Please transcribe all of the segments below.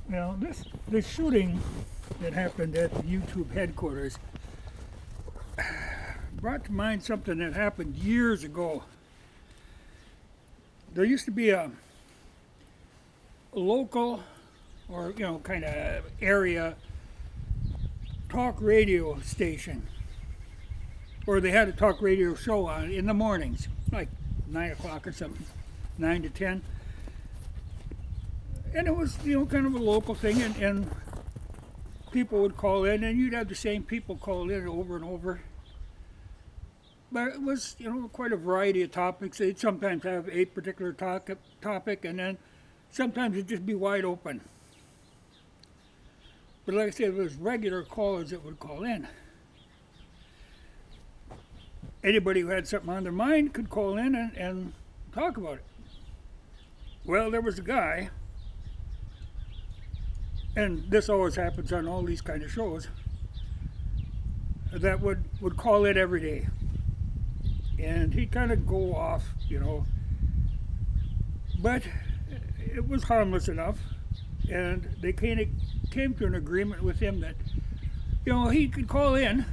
Now, this shooting that happened at the YouTube headquarters brought to mind something that happened years ago. There used to be a local or kind of area talk radio station, or they had a talk radio show on in the mornings, like 9 o'clock or something, 9 to 10, and it was kind of a local thing, and people would call in, and you'd have the same people call in over and over. But it was, quite a variety of topics. They'd sometimes have a particular topic, and then sometimes it'd just be wide open. But like I said, it was regular callers that would call in. Anybody who had something on their mind could call in and talk about it. Well, there was a guy, and this always happens on all these kind of shows, that would call in every day. And he'd kind of go off, but it was harmless enough, and they kind of came to an agreement with him that, he could call in,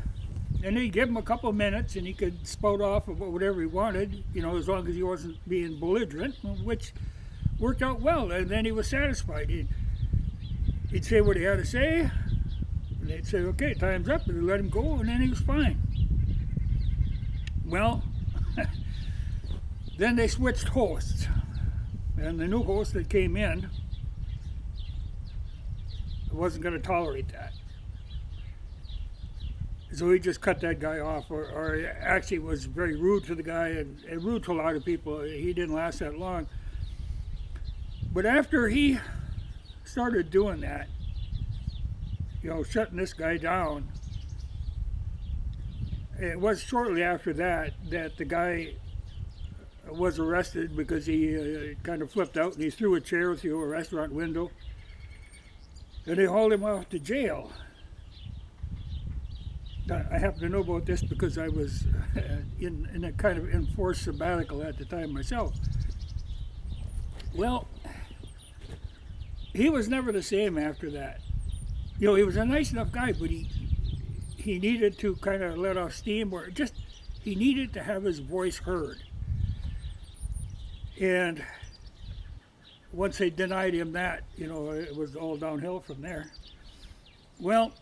and they'd give him a couple of minutes, and he could spout off about whatever he wanted, as long as he wasn't being belligerent, which worked out well, and then he was satisfied. He'd say what he had to say, and they'd say, okay, time's up, and they'd let him go, and then he was fine. Well, then they switched hosts, and the new host that came in wasn't going to tolerate that. So he just cut that guy off, or actually was very rude to the guy, and rude to a lot of people. He didn't last that long. But after he started doing that, shutting this guy down, it was shortly after that the guy was arrested because he kind of flipped out and he threw a chair through a restaurant window, and they hauled him off to jail. I happen to know about this because I was in a kind of enforced sabbatical at the time myself. Well, he was never the same after that. He was a nice enough guy, but he needed to kind of let off steam, or just he needed to have his voice heard. And once they denied him that, it was all downhill from there. Well,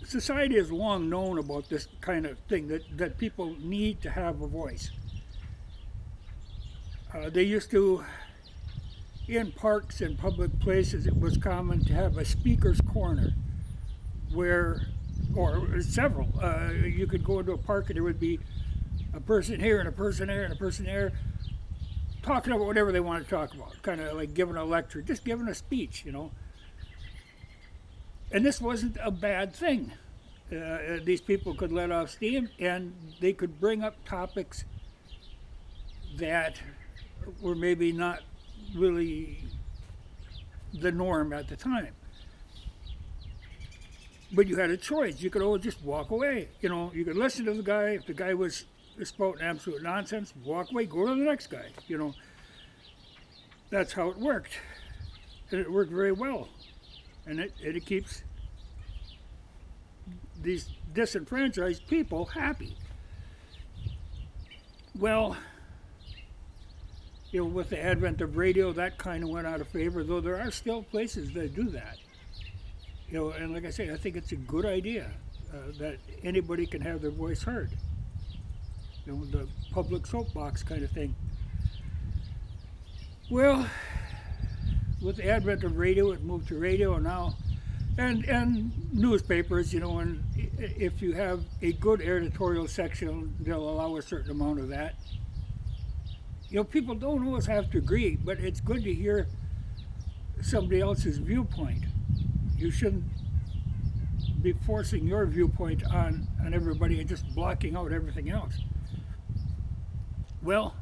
society has long known about this kind of thing, that people need to have a voice. They used to, in parks and public places, it was common to have a speaker's corner where, or several, you could go into a park and there would be a person here and a person there and a person there talking about whatever they want to talk about, kind of like giving a lecture, just giving a speech, And this wasn't a bad thing. These people could let off steam, and they could bring up topics that were maybe not really the norm at the time. But you had a choice. You could always just walk away. You could listen to the guy. If the guy was spouting absolute nonsense, walk away, go to the next guy. That's how it worked. And it worked very well. And it keeps these disenfranchised people happy. Well, with the advent of radio, that kind of went out of favor, though there are still places that do that. And like I say, I think it's a good idea that anybody can have their voice heard. The public soapbox kind of thing. Well, with the advent of radio, it moved to radio now, and newspapers, and if you have a good editorial section, they'll allow a certain amount of that. People don't always have to agree, but it's good to hear somebody else's viewpoint. You shouldn't be forcing your viewpoint on everybody and just blocking out everything else. Well,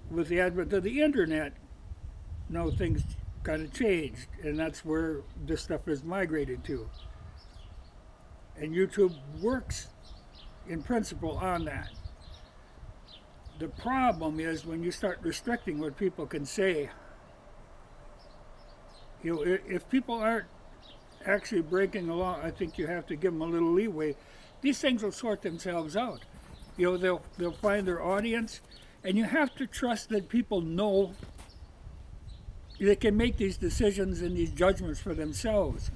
with the advent of the internet, now things kind of changed, and that's where this stuff has migrated to. And YouTube works in principle on that. The problem is when you start restricting what people can say. If people aren't actually breaking the law, I think you have to give them a little leeway. These things will sort themselves out. They'll find their audience, and you have to trust that people know they can make these decisions and these judgments for themselves.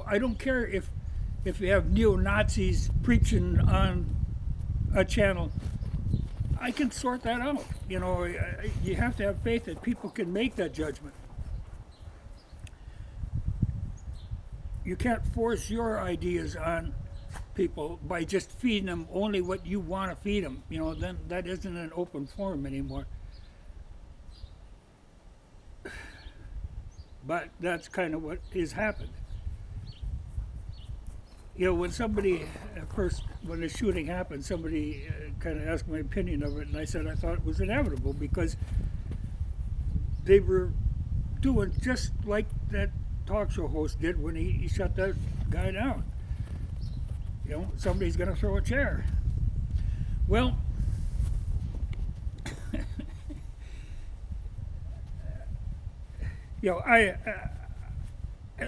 I don't care if you have neo-Nazis preaching on a channel. I can sort that out. You have to have faith that people can make that judgment. You can't force your ideas on people by just feeding them only what you want to feed them. Then that isn't an open forum anymore. But that's kind of what has happened. When somebody when the shooting happened, somebody kind of asked my opinion of it, and I said I thought it was inevitable because they were doing just like that talk show host did when he shut that guy down. Somebody's going to throw a chair. Well,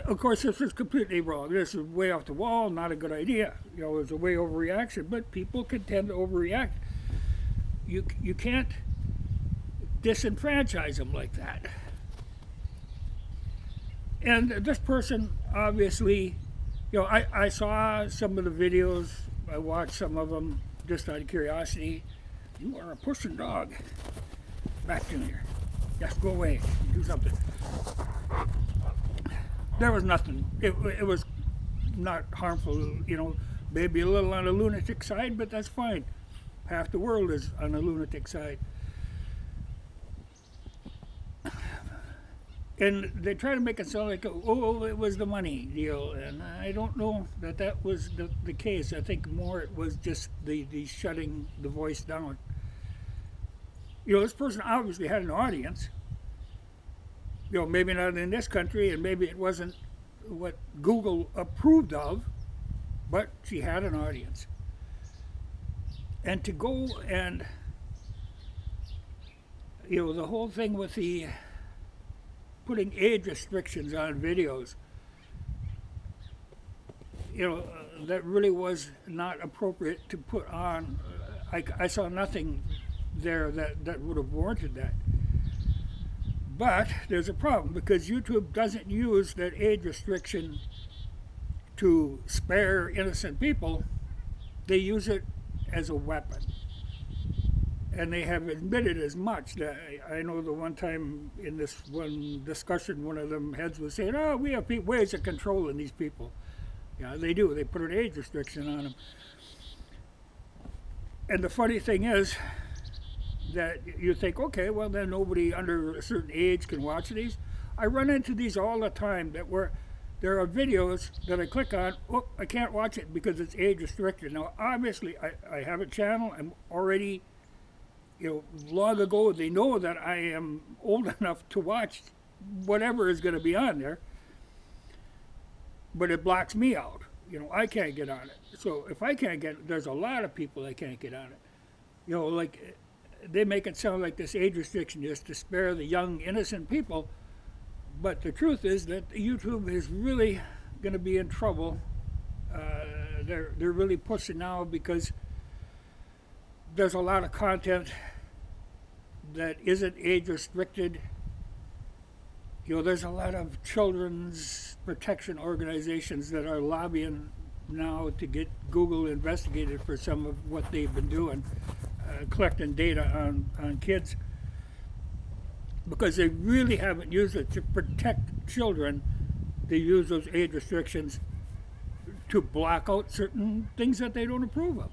of course, this is completely wrong. This is way off the wall, not a good idea. It's a way overreaction, but people can tend to overreact. You can't disenfranchise them like that. And this person, obviously, I saw some of the videos. I watched some of them just out of curiosity. You are a pushing dog. Back to here. Just go away. Do something. There was nothing. It was not harmful, maybe a little on the lunatic side, but that's fine. Half the world is on the lunatic side. And they try to make it sound like, it was the money deal. And I don't know that was the case. I think more it was just the shutting the voice down. This person obviously had an audience. Maybe not in this country, and maybe it wasn't what Google approved of, but she had an audience. And to go and, the whole thing with the putting age restrictions on videos, that really was not appropriate to put on. I saw nothing there that would have warranted that. But there's a problem because YouTube doesn't use that age restriction to spare innocent people. They use it as a weapon. And they have admitted as much. That I know the one time in this one discussion, one of them heads was saying, we have ways of controlling these people. Yeah, they do. They put an age restriction on them. And the funny thing is, that you think, okay, well then nobody under a certain age can watch these. I run into these all the time there are videos that I click on, I can't watch it because it's age restricted. Now obviously I have a channel, I'm already, long ago they know that I am old enough to watch whatever is going to be on there, but it blocks me out. I can't get on it. So if I can't get it, there's a lot of people that can't get on it. Like they make it sound like this age restriction is to spare the young, innocent people. But the truth is that YouTube is really going to be in trouble. They're really pushing now because there's a lot of content that isn't age restricted. There's a lot of children's protection organizations that are lobbying now to get Google investigated for some of what they've been doing. Collecting data on kids because they really haven't used it to protect children. They use those age restrictions to block out certain things that they don't approve of.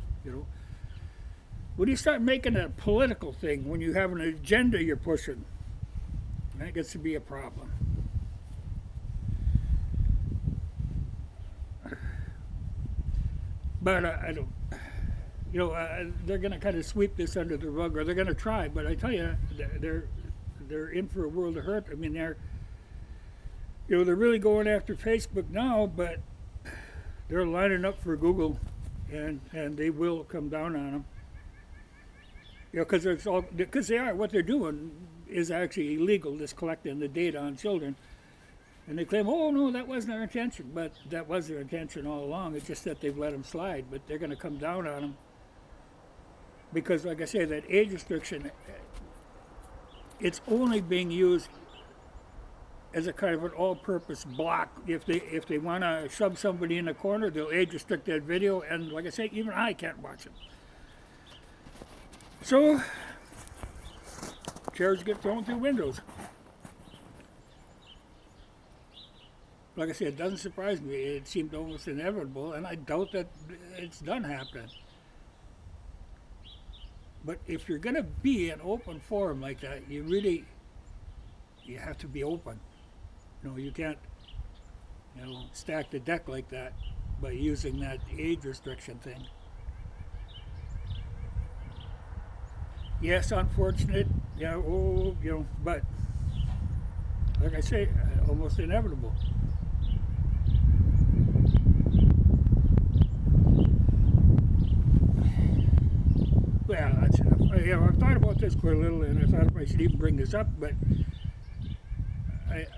When you start making it a political thing, when you have an agenda you're pushing, that gets to be a problem. But I don't. They're going to kind of sweep this under the rug, or they're going to try. But I tell you, they're in for a world of hurt. I mean, they're really going after Facebook now, but they're lining up for Google, and they will come down on them. You know, because it's all because they are what they're doing is actually illegal. Just collecting the data on children, and they claim, "Oh no, that wasn't our intention," but that was their intention all along. It's just that they've let them slide, but they're going to come down on them because, like I say, that age restriction, it's only being used as a kind of an all-purpose block. If they want to shove somebody in a corner, they'll age restrict that video, and like I say, even I can't watch it. So chairs get thrown through windows. Like I said, it doesn't surprise me. It seemed almost inevitable, and I doubt that it's done happening. But if you're going to be an open forum like that, you have to be open. You know, you can't, stack the deck like that by using that age restriction thing. Yes, unfortunate, but like I say, almost inevitable. Well, that's enough. I've thought about this quite a little, and I thought if I should even bring this up, but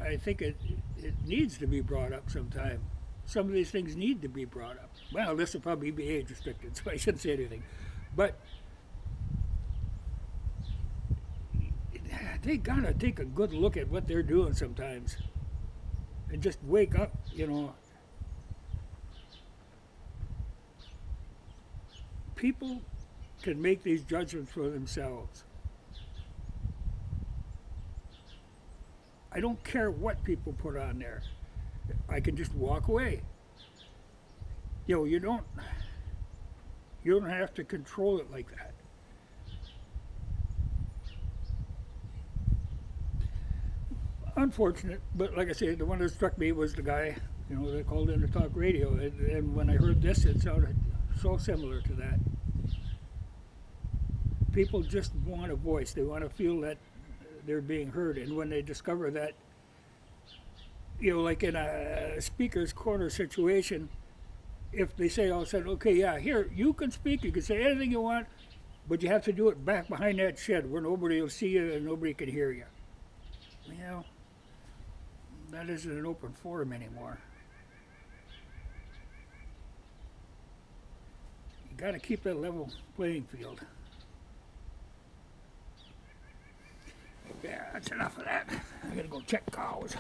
I think it needs to be brought up sometime. Some of these things need to be brought up. Well, this will probably be age restricted, so I shouldn't say anything. But they gotta take a good look at what they're doing sometimes, and just wake up. People can make these judgments for themselves. I don't care what people put on there. I can just walk away. You don't have to control it like that. Unfortunate, but like I said, the one that struck me was the guy, that called in to talk radio, and when I heard this, it sounded so similar to that. People just want a voice. They want to feel that they're being heard, and when they discover that, like in a speaker's corner situation, if they say all of a sudden, okay, yeah, here, you can speak, you can say anything you want, but you have to do it back behind that shed where nobody will see you and nobody can hear you. Well, that isn't an open forum anymore. You got to keep that level playing field. Yeah, that's enough of that. I gotta go check cows.